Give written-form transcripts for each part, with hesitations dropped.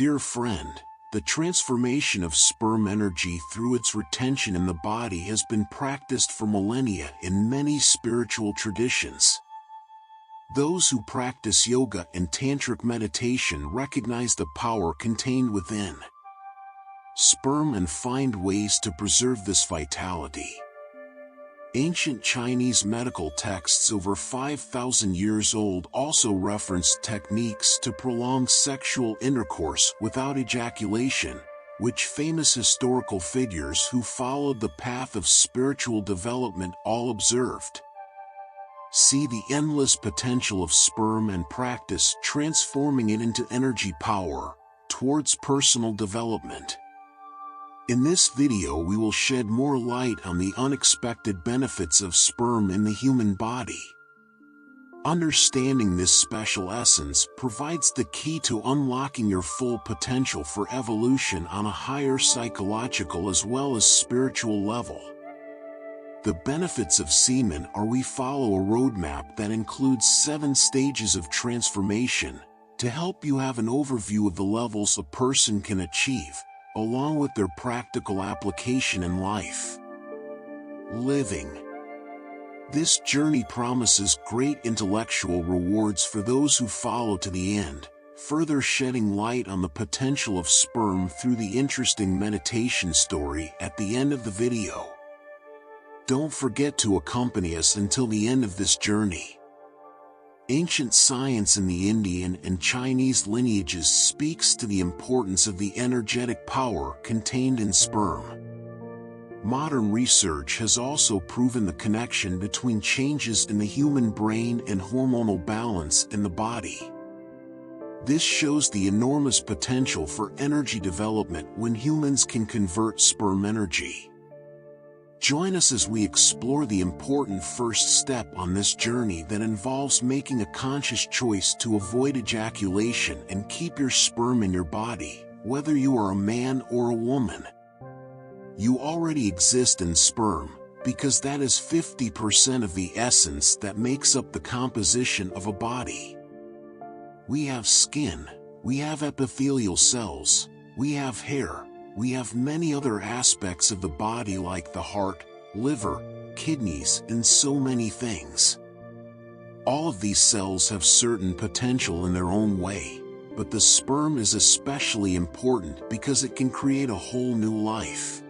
Dear friend, the transformation of sperm energy through its retention in the body has been practiced for millennia in many spiritual traditions. Those who practice yoga and tantric meditation recognize the power contained within sperm and find ways to preserve this vitality. Ancient Chinese medical texts over 5,000 years old also referenced techniques to prolong sexual intercourse without ejaculation, which famous historical figures who followed the path of spiritual development all observed. See the endless potential of sperm and practice transforming it into energy power towards personal development. In this video we will shed more light on the unexpected benefits of sperm in the human body. Understanding this special essence provides the key to unlocking your full potential for evolution on a higher psychological as well as spiritual level. The benefits of semen are: we follow a roadmap that includes 7 stages of transformation to help you have an overview of the levels a person can achieve, along with their practical application in life. Living. This journey promises great intellectual rewards for those who follow to the end, further shedding light on the potential of sperm through the interesting meditation story at the end of the video. Don't forget to accompany us until the end of this journey. Ancient science in the Indian and Chinese lineages speaks to the importance of the energetic power contained in sperm. Modern research has also proven the connection between changes in the human brain and hormonal balance in the body. This shows the enormous potential for energy development when humans can convert sperm energy. Join us as we explore the important first step on this journey that involves making a conscious choice to avoid ejaculation and keep your sperm in your body, whether you are a man or a woman. You already exist in sperm, because that is 50% of the essence that makes up the composition of a body. We have skin, we have epithelial cells, we have hair, we have many other aspects of the body like the heart, liver, kidneys, and so many things. All of these cells have certain potential in their own way, but the sperm is especially important because it can create a whole new life.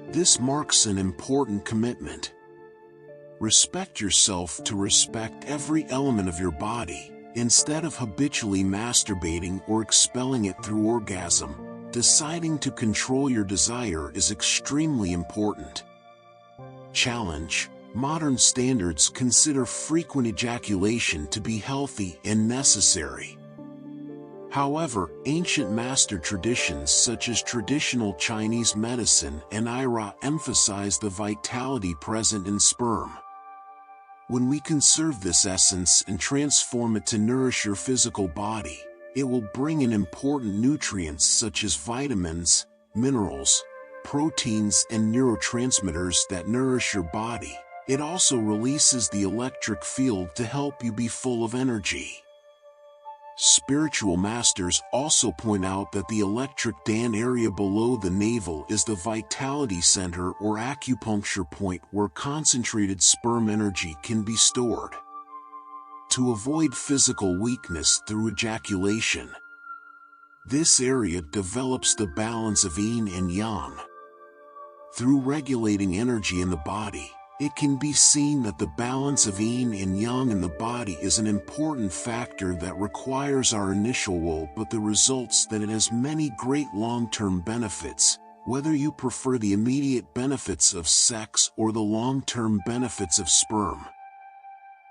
This marks an important commitment. Respect yourself to respect every element of your body, instead of habitually masturbating or expelling it through orgasm. Deciding to control your desire is extremely important. Challenge. Modern standards consider frequent ejaculation to be healthy and necessary. However, ancient master traditions such as traditional Chinese medicine and Ayurveda emphasize the vitality present in sperm. When we conserve this essence and transform it to nourish your physical body, it will bring in important nutrients such as vitamins, minerals, proteins, and neurotransmitters that nourish your body. It also releases the electric field to help you be full of energy. Spiritual masters also point out that the electric band area below the navel is the vitality center or acupuncture point where concentrated sperm energy can be stored. To avoid physical weakness through ejaculation, this area develops the balance of yin and yang. Through regulating energy in the body, it can be seen that the balance of yin and yang in the body is an important factor that requires our initial will, but the results that it has many great long-term benefits, whether you prefer the immediate benefits of sex or the long-term benefits of sperm.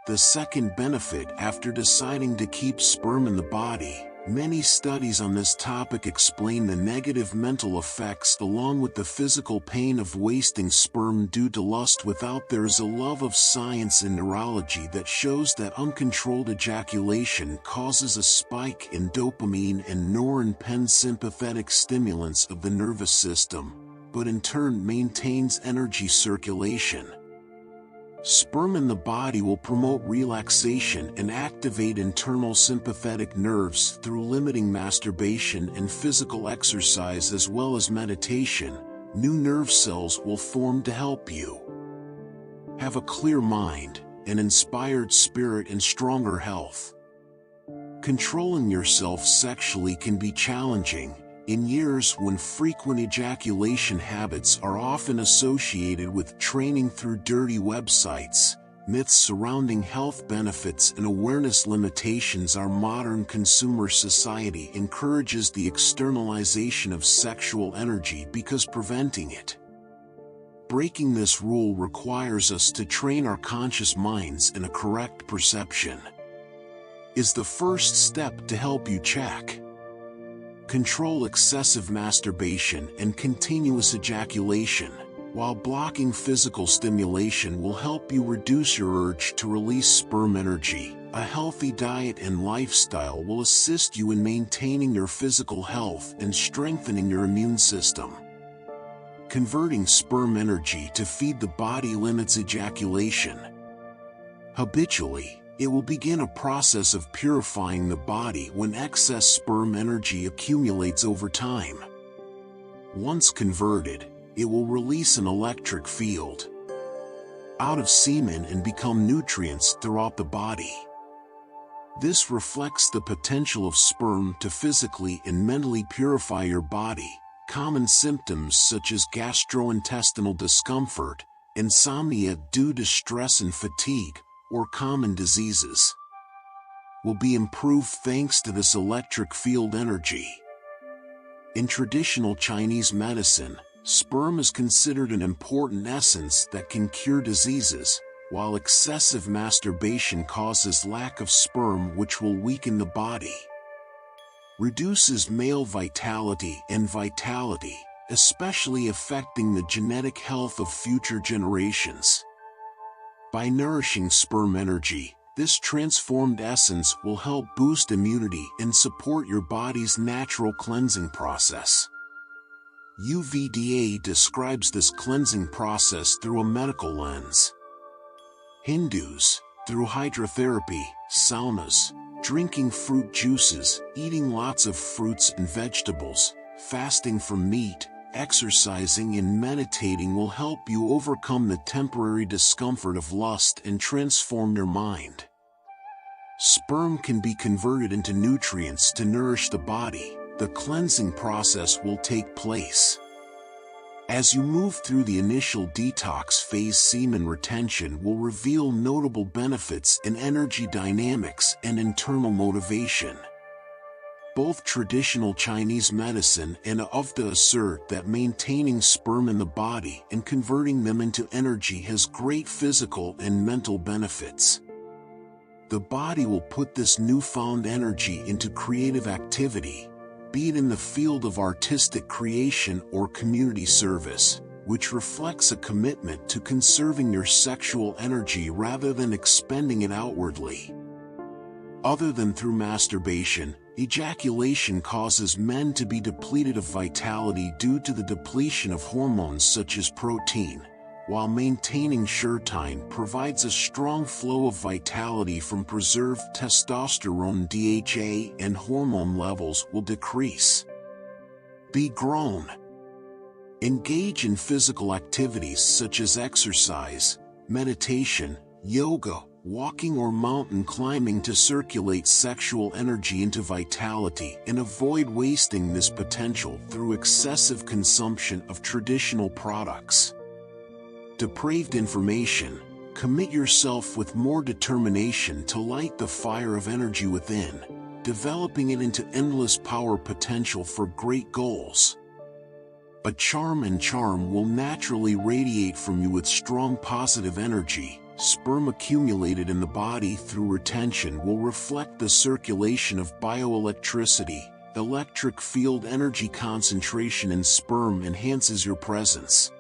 The second benefit after deciding to keep sperm in the body, many studies on this topic explain the negative mental effects along with the physical pain of wasting sperm due to lust without. There is a love of science and neurology that shows that uncontrolled ejaculation causes a spike in dopamine and norepinephrine sympathetic stimulants of the nervous system, but in turn maintains energy circulation. Sperm in the body will promote relaxation and activate internal sympathetic nerves through limiting masturbation and physical exercise as well as meditation. New nerve cells will form to help you have a clear mind, an inspired spirit, and stronger health. Controlling yourself sexually can be challenging. In years when frequent ejaculation habits are often associated with training through dirty websites, myths surrounding health benefits and awareness limitations, our modern consumer society encourages the externalization of sexual energy because preventing it. Breaking this rule requires us to train our conscious minds in a correct perception. Is the first step to help you check. Control excessive masturbation and continuous ejaculation, while blocking physical stimulation will help you reduce your urge to release sperm energy. A healthy diet and lifestyle will assist you in maintaining your physical health and strengthening your immune system. Converting sperm energy to feed the body limits ejaculation. Habitually, it will begin a process of purifying the body when excess sperm energy accumulates over time. Once converted, it will release an electric field out of semen and become nutrients throughout the body. This reflects the potential of sperm to physically and mentally purify your body. Common symptoms such as gastrointestinal discomfort, insomnia due to stress and fatigue, or common diseases will be improved thanks to this electric field energy. In traditional Chinese medicine, sperm is considered an important essence that can cure diseases, while excessive masturbation causes lack of sperm, which will weaken the body, reduces male vitality, especially affecting the genetic health of future generations. By nourishing sperm energy, this transformed essence will help boost immunity and support your body's natural cleansing process. UVDA describes this cleansing process through a medical lens. Hindus, through hydrotherapy, saunas, drinking fruit juices, eating lots of fruits and vegetables, fasting from meat, exercising and meditating will help you overcome the temporary discomfort of lust and transform your mind. Sperm can be converted into nutrients to nourish the body. The cleansing process will take place. As you move through the initial detox phase, semen retention will reveal notable benefits in energy dynamics and internal motivation. Both traditional Chinese medicine and Ayurveda assert that maintaining sperm in the body and converting them into energy has great physical and mental benefits. The body will put this newfound energy into creative activity, be it in the field of artistic creation or community service, which reflects a commitment to conserving your sexual energy rather than expending it outwardly. Other than through masturbation, ejaculation causes men to be depleted of vitality due to the depletion of hormones such as protein, while maintaining shirtine provides a strong flow of vitality from preserved testosterone. DHA and hormone levels will decrease. Be grown. Engage in physical activities such as exercise, meditation, yoga, walking or mountain climbing to circulate sexual energy into vitality, and avoid wasting this potential through excessive consumption of traditional products. Depraved information. Commit yourself with more determination to light the fire of energy within, developing it into endless power potential for great goals. A charm will naturally radiate from you with strong positive energy. Sperm accumulated in the body through retention will reflect the circulation of bioelectricity. Electric field energy concentration in sperm enhances your presence.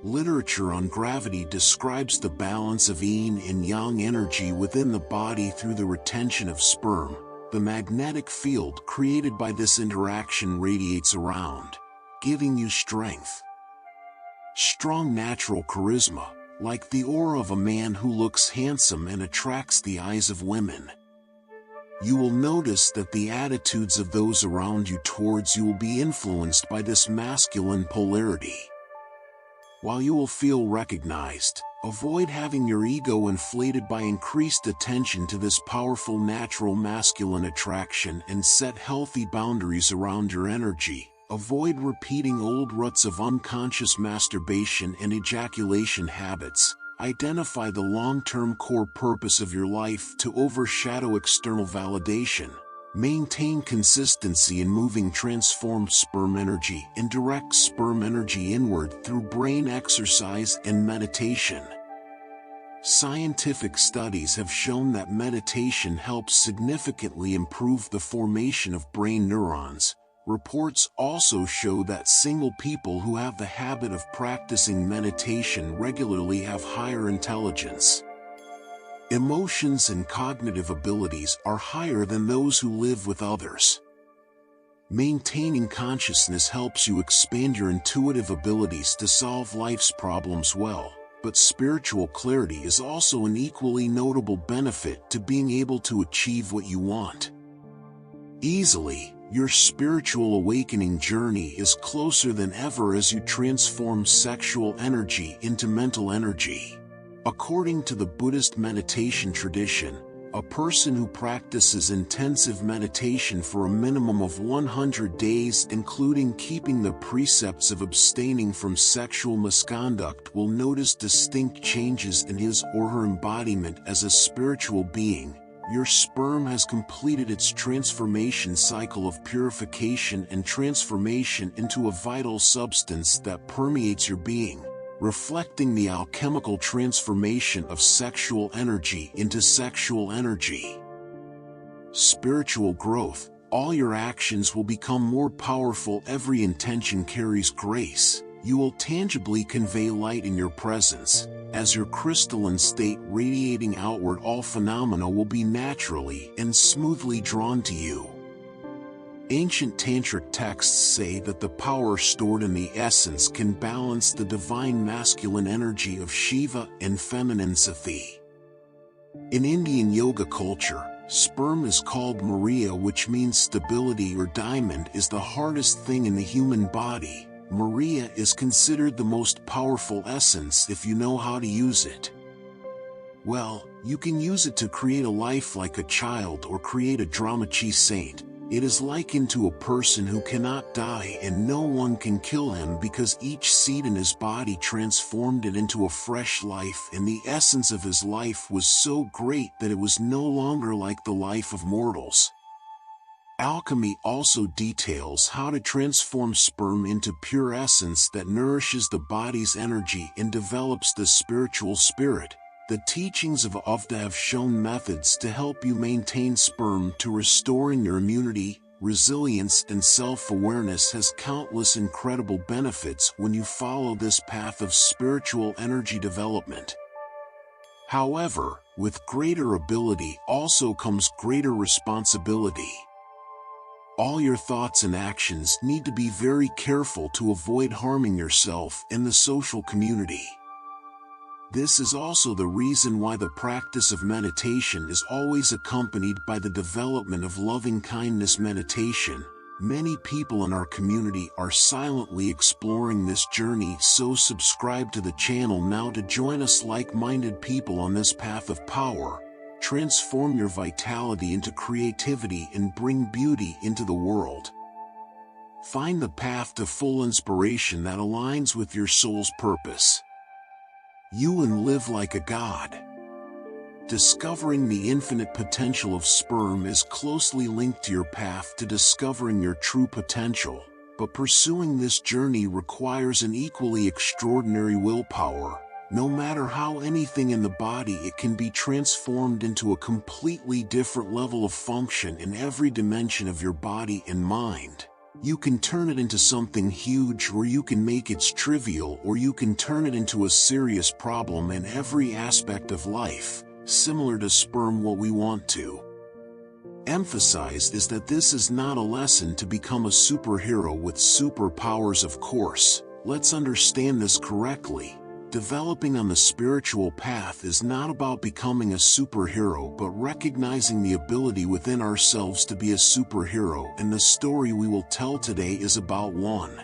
Literature on gravity describes the balance of yin and yang energy within the body through the retention of sperm. The magnetic field created by this interaction radiates around, giving you strength. Strong natural charisma. like the aura of a man who looks handsome and attracts the eyes of women. You will notice that the attitudes of those around you towards you will be influenced by this masculine polarity. While you will feel recognized, avoid having your ego inflated by increased attention to this powerful natural masculine attraction and set healthy boundaries around your energy. Avoid repeating old ruts of unconscious masturbation and ejaculation habits. Identify the long-term core purpose of your life to overshadow external validation. Maintain consistency in moving transformed sperm energy and direct sperm energy inward through brain exercise and meditation. Scientific studies have shown that meditation helps significantly improve the formation of brain neurons. Reports also show that single people who have the habit of practicing meditation regularly have higher intelligence. Emotions and cognitive abilities are higher than those who live with others. Maintaining consciousness helps you expand your intuitive abilities to solve life's problems well, but spiritual clarity is also an equally notable benefit to being able to achieve what you want. Easily, your spiritual awakening journey is closer than ever as you transform sexual energy into mental energy. According to the Buddhist meditation tradition, a person who practices intensive meditation for a minimum of 100 days, including keeping the precepts of abstaining from sexual misconduct, will notice distinct changes in his or her embodiment as a spiritual being. Your sperm has completed its transformation cycle of purification and transformation into a vital substance that permeates your being, reflecting the alchemical transformation of sexual energy into sexual energy. Spiritual growth. All your actions will become more powerful. Every intention carries grace. You will tangibly convey light in your presence. As your crystalline state radiating outward, all phenomena will be naturally and smoothly drawn to you. Ancient tantric texts say that the power stored in the essence can balance the divine masculine energy of Shiva and feminine Sati. In Indian yoga culture, sperm is called Maria, which means stability, or diamond is the hardest thing in the human body. Maria is considered the most powerful essence if you know how to use it. Well, you can use it to create a life like a child or create a Dramachi saint. It is likened to a person who cannot die and no one can kill him because each seed in his body transformed it into a fresh life, and the essence of his life was so great that it was no longer like the life of mortals. Alchemy also details how to transform sperm into pure essence that nourishes the body's energy and develops the spiritual spirit. The teachings of Avda have shown methods to help you maintain sperm to restoring your immunity, resilience, and self-awareness. Has countless incredible benefits when you follow this path of spiritual energy development. However, with greater ability also comes greater responsibility. All your thoughts and actions need to be very careful to avoid harming yourself and the social community. This is also the reason why the practice of meditation is always accompanied by the development of loving-kindness meditation. Many people in our community are silently exploring this journey, so subscribe to the channel now to join us like-minded people on this path of power. Transform your vitality into creativity and bring beauty into the world. Find the path to full inspiration that aligns with your soul's purpose. You and live like a god. Discovering the infinite potential of sperm is closely linked to your path to discovering your true potential, but pursuing this journey requires an equally extraordinary willpower. No matter how anything in the body, it can be transformed into a completely different level of function in every dimension of your body and mind. You can turn it into something huge, or you can make it trivial, or you can turn it into a serious problem in every aspect of life. Similar to sperm, what we want to emphasize is that this is not a lesson to become a superhero with superpowers. Of course, let's understand this correctly. Developing on the spiritual path is not about becoming a superhero but recognizing the ability within ourselves to be a superhero, and the story we will tell today is about one.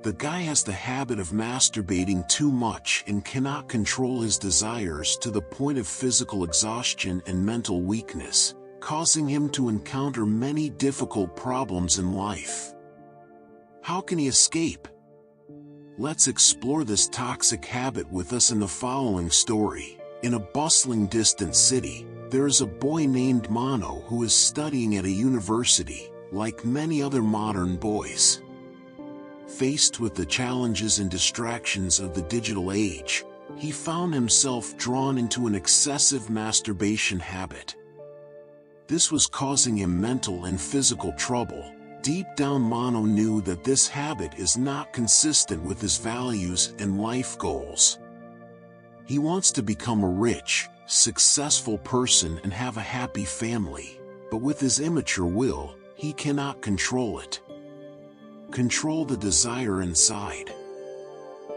The guy has the habit of masturbating too much and cannot control his desires to the point of physical exhaustion and mental weakness, causing him to encounter many difficult problems in life. How can he escape? Let's explore this toxic habit with us in the following story. In a bustling distant city, there is a boy named Mono who is studying at a university, like many other modern boys. Faced with the challenges and distractions of the digital age, he found himself drawn into an excessive masturbation habit. This was causing him mental and physical trouble. Deep down, Mono knew that this habit is not consistent with his values and life goals. He wants to become a rich, successful person and have a happy family, but with his immature will, he cannot control it. Control the desire inside.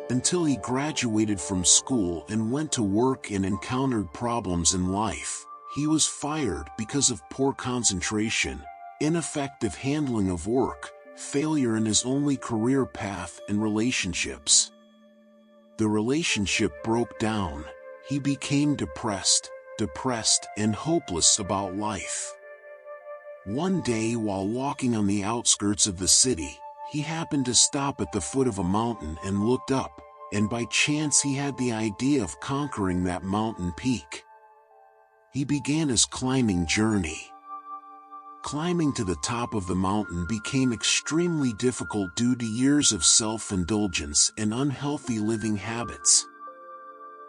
Until he graduated from school and went to work and encountered problems in life, he was fired because of poor concentration, ineffective handling of work, failure in his only career path, and relationships. The relationship broke down. He became depressed and hopeless about life. One day, while walking on the outskirts of the city, he happened to stop at the foot of a mountain and looked up, and by chance he had the idea of conquering that mountain peak. He began his climbing journey. Climbing to the top of the mountain became extremely difficult due to years of self-indulgence and unhealthy living habits.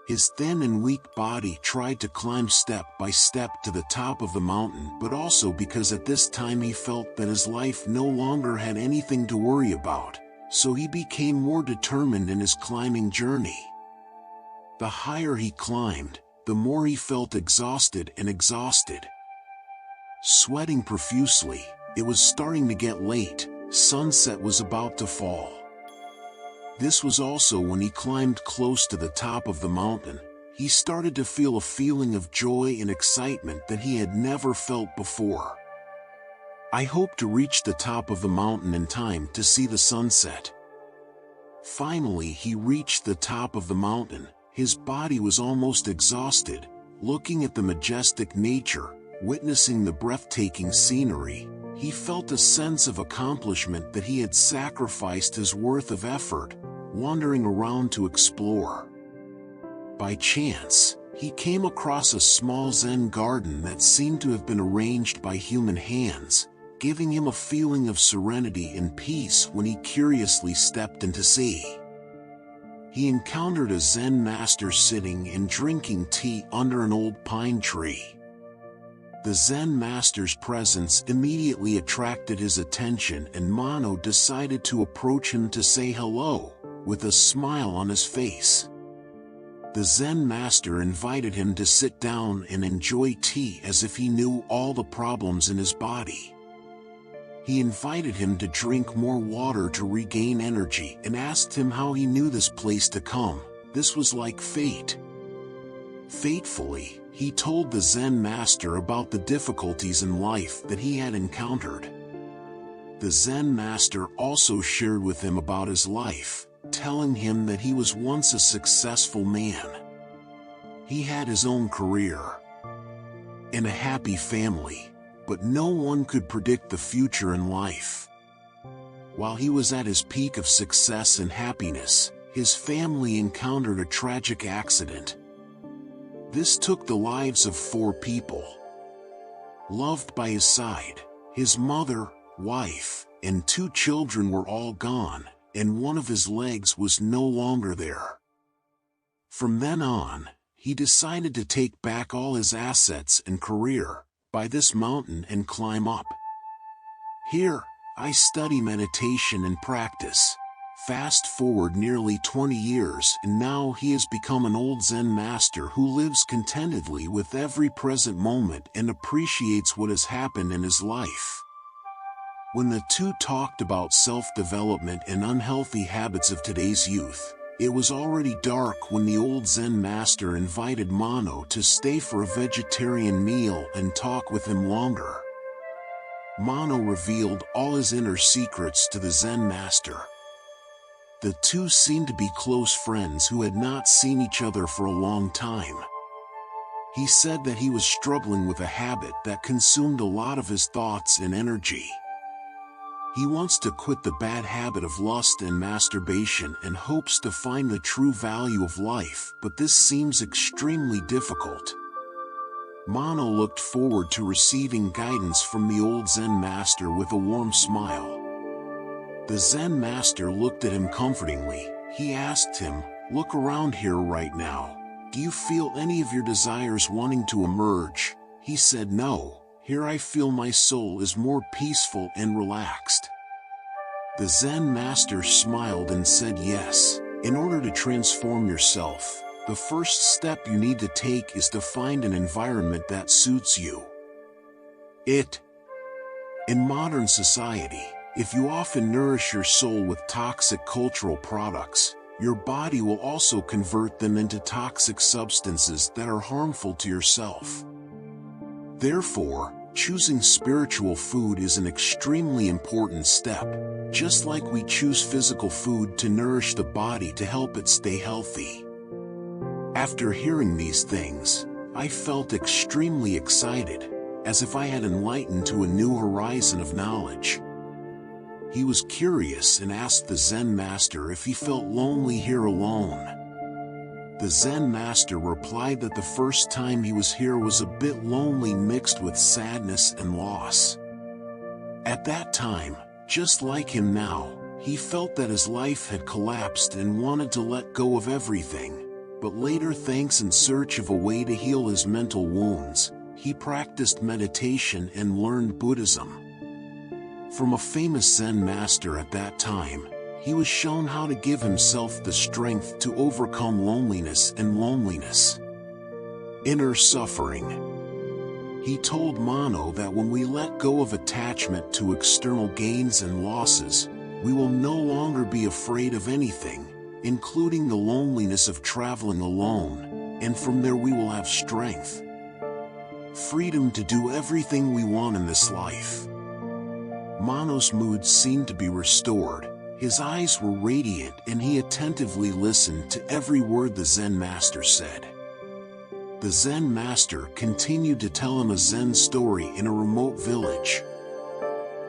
His thin and weak body tried to climb step by step to the top of the mountain, but also because at this time he felt that his life no longer had anything to worry about, so he became more determined in his climbing journey. The higher he climbed, the more he felt exhausted. Sweating profusely, it was starting to get late. Sunset was about to fall. This was also when he climbed close to the top of the mountain. He started to feel a feeling of joy and excitement that he had never felt before. I hope to reach the top of the mountain in time to see the sunset. Finally, he reached the top of the mountain. His body was almost exhausted. Looking at the majestic nature, witnessing the breathtaking scenery, he felt a sense of accomplishment that he had sacrificed his worth of effort, wandering around to explore. By chance, he came across a small Zen garden that seemed to have been arranged by human hands, giving him a feeling of serenity and peace when he curiously stepped in to see. He encountered a Zen master sitting and drinking tea under an old pine tree. The Zen master's presence immediately attracted his attention, and Mono decided to approach him to say hello, with a smile on his face. The Zen master invited him to sit down and enjoy tea as if he knew all the problems in his body. He invited him to drink more water to regain energy and asked him how he knew this place to come. This was like fate. Fatefully, he told the Zen master about the difficulties in life that he had encountered. The Zen master also shared with him about his life, telling him that he was once a successful man. He had his own career and a happy family, but no one could predict the future in life. While he was at his peak of success and happiness, his family encountered a tragic accident. This took the lives of 4 people. Loved by his side, his mother, wife, and 2 children were all gone, and one of his legs was no longer there. From then on, he decided to take back all his assets and career, buy this mountain and climb up. Here, I study meditation and practice. Fast forward nearly 20 years and now he has become an old Zen master who lives contentedly with every present moment and appreciates what has happened in his life. When the two talked about self-development and unhealthy habits of today's youth, It was already dark when the old Zen master invited Mono to stay for a vegetarian meal and talk with him longer. Mono revealed all his inner secrets to the Zen master. The two seemed to be close friends who had not seen each other for a long time. He said that he was struggling with a habit that consumed a lot of his thoughts and energy. He wants to quit the bad habit of lust and masturbation and hopes to find the true value of life, but this seems extremely difficult. Mono looked forward to receiving guidance from the old Zen master with a warm smile. The Zen master looked at him comfortingly. He asked him, "Look around here right now. Do you feel any of your desires wanting to emerge?" He said, "No, here I feel my soul is more peaceful and relaxed." The Zen master smiled and said, "Yes, in order to transform yourself, the first step you need to take is to find an environment that suits you." In modern society, if you often nourish your soul with toxic cultural products, your body will also convert them into toxic substances that are harmful to yourself. Therefore, choosing spiritual food is an extremely important step, just like we choose physical food to nourish the body to help it stay healthy. After hearing these things, I felt extremely excited, as if I had enlightened to a new horizon of knowledge. He was curious and asked the Zen master if he felt lonely here alone. The Zen master replied that the first time he was here was a bit lonely mixed with sadness and loss. At that time, just like him now, he felt that his life had collapsed and wanted to let go of everything, but later, thanks in search of a way to heal his mental wounds, he practiced meditation and learned Buddhism. From a famous Zen master at that time, he was shown how to give himself the strength to overcome loneliness and inner suffering. He told Mono that when we let go of attachment to external gains and losses, we will no longer be afraid of anything, including the loneliness of traveling alone, and from there we will have strength. Freedom to do everything we want in this life. Mono's mood seemed to be restored, his eyes were radiant and he attentively listened to every word the Zen master said. The Zen master continued to tell him a Zen story in a remote village.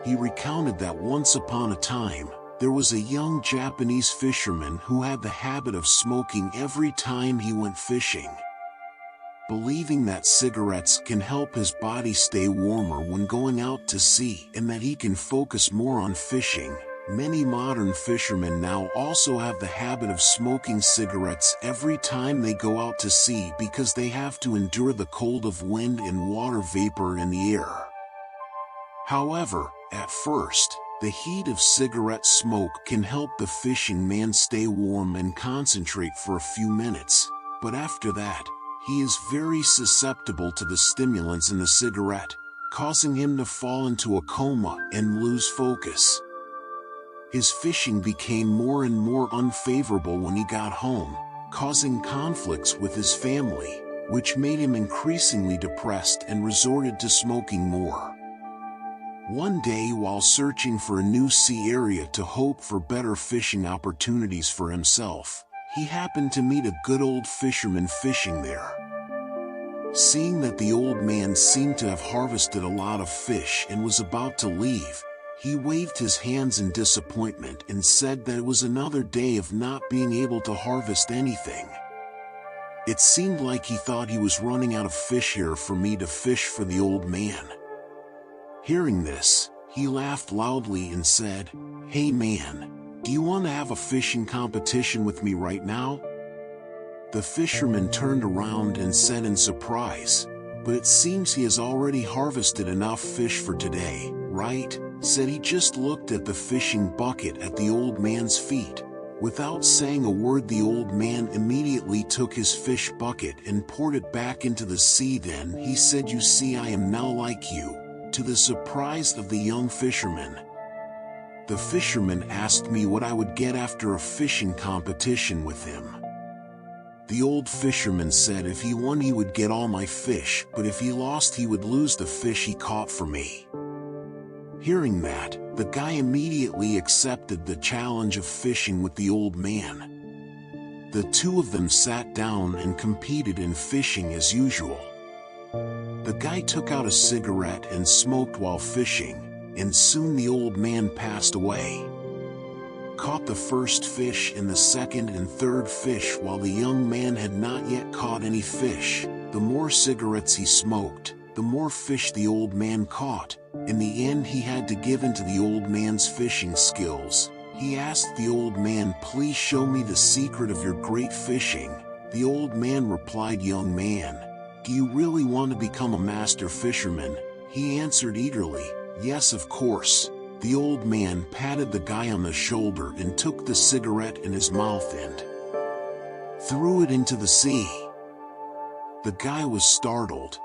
He recounted that once upon a time, there was a young Japanese fisherman who had the habit of smoking every time he went fishing. Believing that cigarettes can help his body stay warmer when going out to sea and that he can focus more on fishing, many modern fishermen now also have the habit of smoking cigarettes every time they go out to sea because they have to endure the cold of wind and water vapor in the air. However, at first, the heat of cigarette smoke can help the fishing man stay warm and concentrate for a few minutes, but after that, he is very susceptible to the stimulants in the cigarette, causing him to fall into a coma and lose focus. His fishing became more and more unfavorable when he got home, causing conflicts with his family, which made him increasingly depressed and resorted to smoking more. One day, while searching for a new sea area to hope for better fishing opportunities for himself, he happened to meet a good old fisherman fishing there. Seeing that the old man seemed to have harvested a lot of fish and was about to leave, he waved his hands in disappointment and said that it was another day of not being able to harvest anything. It seemed like he thought he was running out of fish here for me to fish for the old man. Hearing this, he laughed loudly and said, "Hey man, do you want to have a fishing competition with me right now?" The fisherman turned around and said in surprise, "But it seems he has already harvested enough fish for today, right?" Said he just looked at the fishing bucket at the old man's feet. Without saying a word, the old man immediately took his fish bucket and poured it back into the sea. Then he said, "You see, I am now like you," to the surprise of the young fisherman. The fisherman asked me what I would get after a fishing competition with him. The old fisherman said if he won he would get all my fish, but if he lost he would lose the fish he caught for me. Hearing that, the guy immediately accepted the challenge of fishing with the old man. The two of them sat down and competed in fishing as usual. The guy took out a cigarette and smoked while fishing, and soon the old man passed away. Caught the first fish and the second and third fish while the young man had not yet caught any fish. The more cigarettes he smoked, the more fish the old man caught. In the end he had to give in to the old man's fishing skills. He asked the old man, "Please show me the secret of your great fishing." The old man replied, "Young man, do you really want to become a master fisherman?" He answered eagerly, "Yes, of course." The old man patted the guy on the shoulder and took the cigarette in his mouth and threw it into the sea. The guy was startled.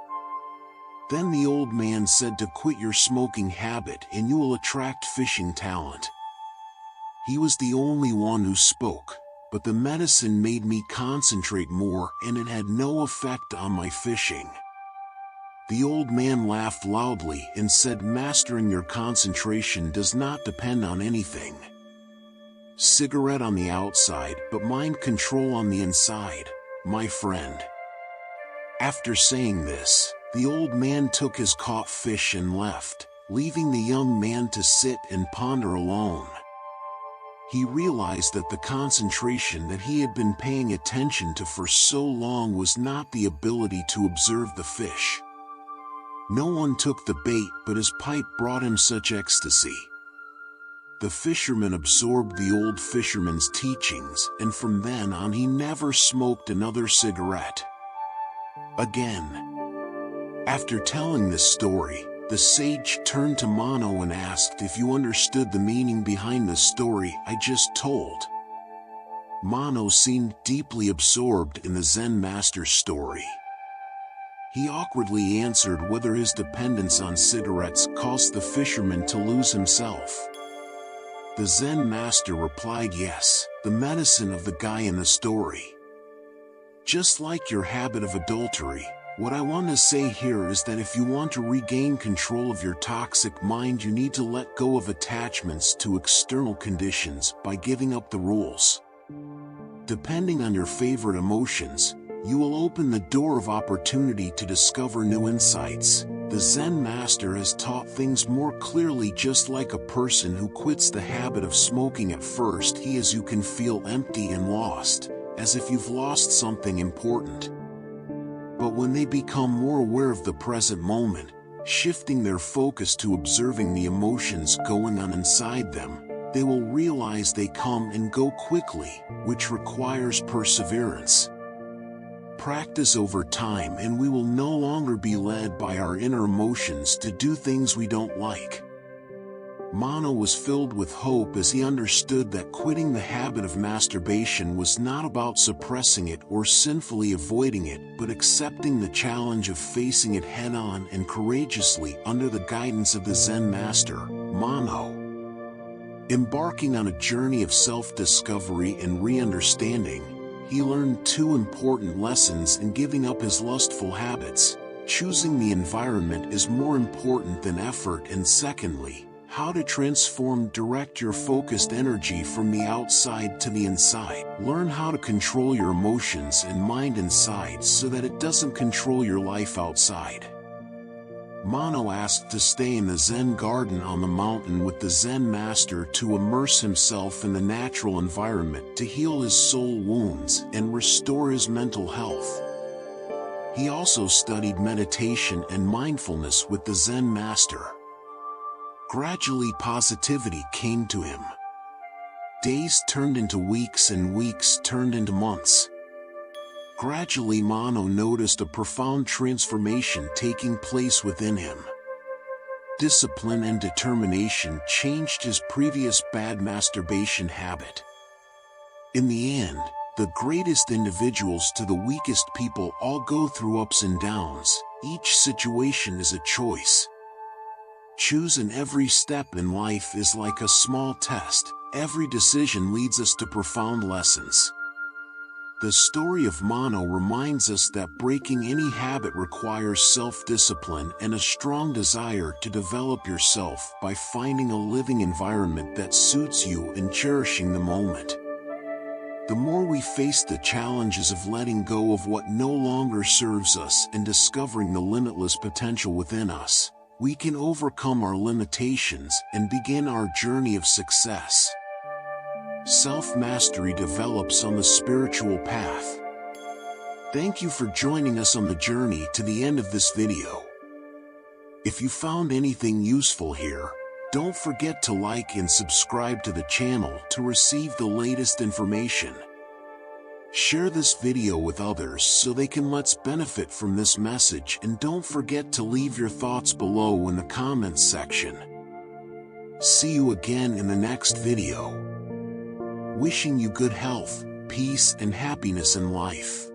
Then the old man said to quit your smoking habit and you will attract fishing talent. He was the only one who spoke, but the medicine made me concentrate more and it had no effect on my fishing. The old man laughed loudly and said, "Mastering your concentration does not depend on anything. Cigarette on the outside, but mind control on the inside, my friend." After saying this, the old man took his caught fish and left, leaving the young man to sit and ponder alone. He realized that the concentration that he had been paying attention to for so long was not the ability to observe the fish. No one took the bait, but his pipe brought him such ecstasy. The fisherman absorbed the old fisherman's teachings, and from then on he never smoked another cigarette again. After telling this story, the sage turned to Mono and asked if you understood the meaning behind the story I just told. Mono seemed deeply absorbed in the Zen master's story. He awkwardly answered whether his dependence on cigarettes caused the fisherman to lose himself. The Zen master replied, "Yes, the medicine of the guy in the story. Just like your habit of adultery, what I want to say here is that if you want to regain control of your toxic mind, you need to let go of attachments to external conditions by giving up the rules. Depending on your favorite emotions, you will open the door of opportunity to discover new insights. The Zen master has taught things more clearly. Just like a person who quits the habit of smoking at first, you can feel empty and lost, as if you've lost something important. But when they become more aware of the present moment, shifting their focus to observing the emotions going on inside them, they will realize they come and go quickly, which requires perseverance. Practice over time and we will no longer be led by our inner emotions to do things we don't like. Mono was filled with hope as he understood that quitting the habit of masturbation was not about suppressing it or sinfully avoiding it, but accepting the challenge of facing it head-on and courageously under the guidance of the Zen master, Mono. Embarking on a journey of self-discovery and re-understanding, he learned two important lessons in giving up his lustful habits. Choosing the environment is more important than effort, and secondly, how to direct your focused energy from the outside to the inside. Learn how to control your emotions and mind inside so that it doesn't control your life outside. Mono asked to stay in the Zen garden on the mountain with the Zen master to immerse himself in the natural environment to heal his soul wounds and restore his mental health. He also studied meditation and mindfulness with the Zen master. Gradually, positivity came to him. Days turned into weeks and weeks turned into months. Gradually, Mono noticed a profound transformation taking place within him. Discipline and determination changed his previous bad masturbation habit. In the end, the greatest individuals to the weakest people all go through ups and downs. Each situation is a choice. Choose in every step in life is like a small test. Every decision leads us to profound lessons. The story of Mono reminds us that breaking any habit requires self-discipline and a strong desire to develop yourself by finding a living environment that suits you and cherishing the moment. The more we face the challenges of letting go of what no longer serves us and discovering the limitless potential within us, we can overcome our limitations and begin our journey of success. Self-mastery develops on the spiritual path. Thank you for joining us on the journey to the end of this video. If you found anything useful here, don't forget to like and subscribe to the channel to receive the latest information. Share this video with others so they can let's benefit from this message, and don't forget to leave your thoughts below in the comments section. See you again in the next video. Wishing you good health, peace and happiness in life.